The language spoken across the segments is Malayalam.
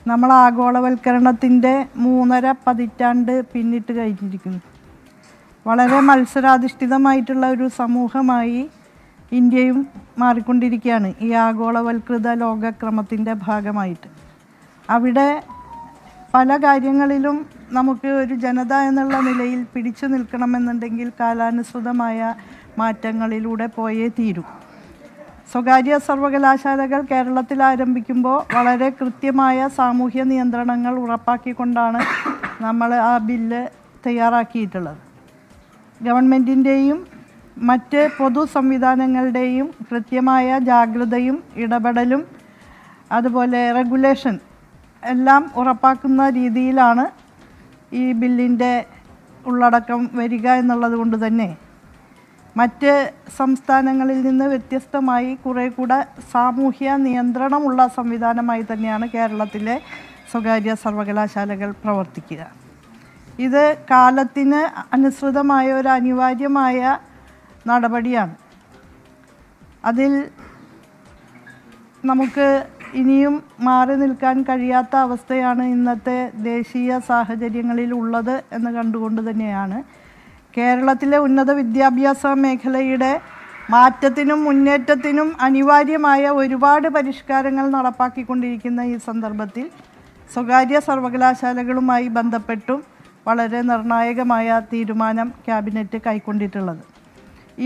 നമ്മൾ ആഗോളവൽക്കരണത്തിൻ്റെ 3.5 പതിറ്റാണ്ട് പിന്നിട്ട് കഴിഞ്ഞിരിക്കുന്നു. വളരെ മത്സരാധിഷ്ഠിതമായിട്ടുള്ള ഒരു സമൂഹമായി ഇന്ത്യയും മാറിക്കൊണ്ടിരിക്കുകയാണ് ഈ ആഗോളവൽകൃത ലോകക്രമത്തിൻ്റെ ഭാഗമായിട്ട്. അവിടെ പല കാര്യങ്ങളിലും നമുക്ക് ഒരു ജനത എന്നുള്ള നിലയിൽ പിടിച്ചു നിൽക്കണമെന്നുണ്ടെങ്കിൽ കാലാനുസൃതമായ മാറ്റങ്ങളിലൂടെ പോയേ തീരൂ. സ്വകാര്യ സർവകലാശാലകൾ കേരളത്തിൽ ആരംഭിക്കുമ്പോൾ വളരെ കൃത്യമായ സാമൂഹ്യ നിയന്ത്രണങ്ങൾ ഉറപ്പാക്കിക്കൊണ്ടാണ് നമ്മൾ ആ ബില്ല് തയ്യാറാക്കിയിട്ടുള്ളത്. ഗവൺമെൻറ്റിൻ്റെയും മറ്റ് പൊതു സംവിധാനങ്ങളുടെയും കൃത്യമായ ജാഗ്രതയും ഇടപെടലും അതുപോലെ റെഗുലേഷൻ എല്ലാം ഉറപ്പാക്കുന്ന രീതിയിലാണ് ഈ ബില്ലിൻ്റെ ഉള്ളടക്കം വരിക എന്നുള്ളത് കൊണ്ട് തന്നെ മറ്റ് സംസ്ഥാനങ്ങളിൽ നിന്ന് വ്യത്യസ്തമായി കുറേ കൂടെ സാമൂഹ്യ നിയന്ത്രണമുള്ള സംവിധാനമായി തന്നെയാണ് കേരളത്തിലെ സ്വകാര്യ സർവകലാശാലകൾ പ്രവർത്തിക്കുക. ഇത് കാലത്തിന് അനുസൃതമായ ഒരു അനിവാര്യമായ നടപടിയാണ്. അതിൽ നമുക്ക് ഇനിയും മാറി നിൽക്കാൻ കഴിയാത്ത അവസ്ഥയാണ് ഇന്നത്തെ ദേശീയ സാഹചര്യങ്ങളിൽ ഉള്ളത് എന്ന് കണ്ടുകൊണ്ട് തന്നെയാണ് കേരളത്തിലെ ഉന്നത വിദ്യാഭ്യാസ മേഖലയുടെ മാറ്റത്തിനും മുന്നേറ്റത്തിനും അനിവാര്യമായ ഒരുപാട് പരിഷ്കാരങ്ങൾ നടപ്പാക്കിക്കൊണ്ടിരിക്കുന്ന ഈ സന്ദർഭത്തിൽ സ്വകാര്യ സർവകലാശാലകളുമായി ബന്ധപ്പെട്ടും വളരെ നിർണായകമായ തീരുമാനം ക്യാബിനറ്റ് കൈക്കൊണ്ടിട്ടുള്ളത്.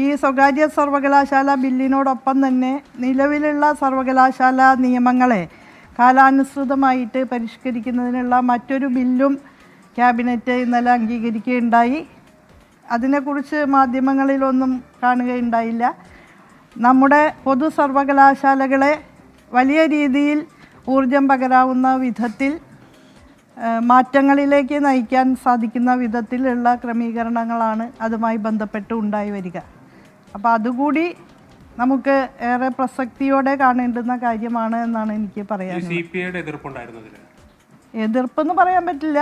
ഈ സ്വകാര്യ സർവകലാശാല ബില്ലിനോടൊപ്പം തന്നെ നിലവിലുള്ള സർവകലാശാല നിയമങ്ങളെ കാലാനുസൃതമായിട്ട് പരിഷ്കരിക്കുന്നതിനുള്ള മറ്റൊരു ബില്ലും ക്യാബിനറ്റ് ഇന്നലെ അംഗീകരിക്കുകയുണ്ടായി. അതിനെക്കുറിച്ച് മാധ്യമങ്ങളിലൊന്നും കാണുകയുണ്ടായില്ല. നമ്മുടെ പൊതു സർവകലാശാലകളെ വലിയ രീതിയിൽ ഊർജം പകരാവുന്ന വിധത്തിൽ മാറ്റങ്ങളിലേക്ക് നയിക്കാൻ സാധിക്കുന്ന വിധത്തിലുള്ള ക്രമീകരണങ്ങളാണ് അതുമായി ബന്ധപ്പെട്ട് ഉണ്ടായി വരിക. അപ്പോൾ അതുകൂടി നമുക്ക് ഏറെ പ്രസക്തിയോടെ കാണേണ്ടുന്ന കാര്യമാണ് എന്നാണ് എനിക്ക് പറയാനുള്ളത്. എതിർപ്പെന്ന് പറയാൻ പറ്റില്ല.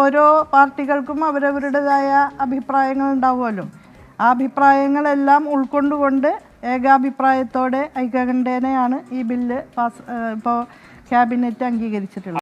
ഓരോ പാർട്ടികൾക്കും അവരവരുടേതായ അഭിപ്രായങ്ങൾ ഉണ്ടാവുമല്ലോ. ആ അഭിപ്രായങ്ങളെല്ലാം ഉൾക്കൊണ്ടുകൊണ്ട് ഏകാഭിപ്രായത്തോടെ ഐക്യകണ്ഠേനയാണ് ഈ ബില്ല് ഇപ്പോൾ ക്യാബിനറ്റ് അംഗീകരിച്ചിട്ടുള്ളത്.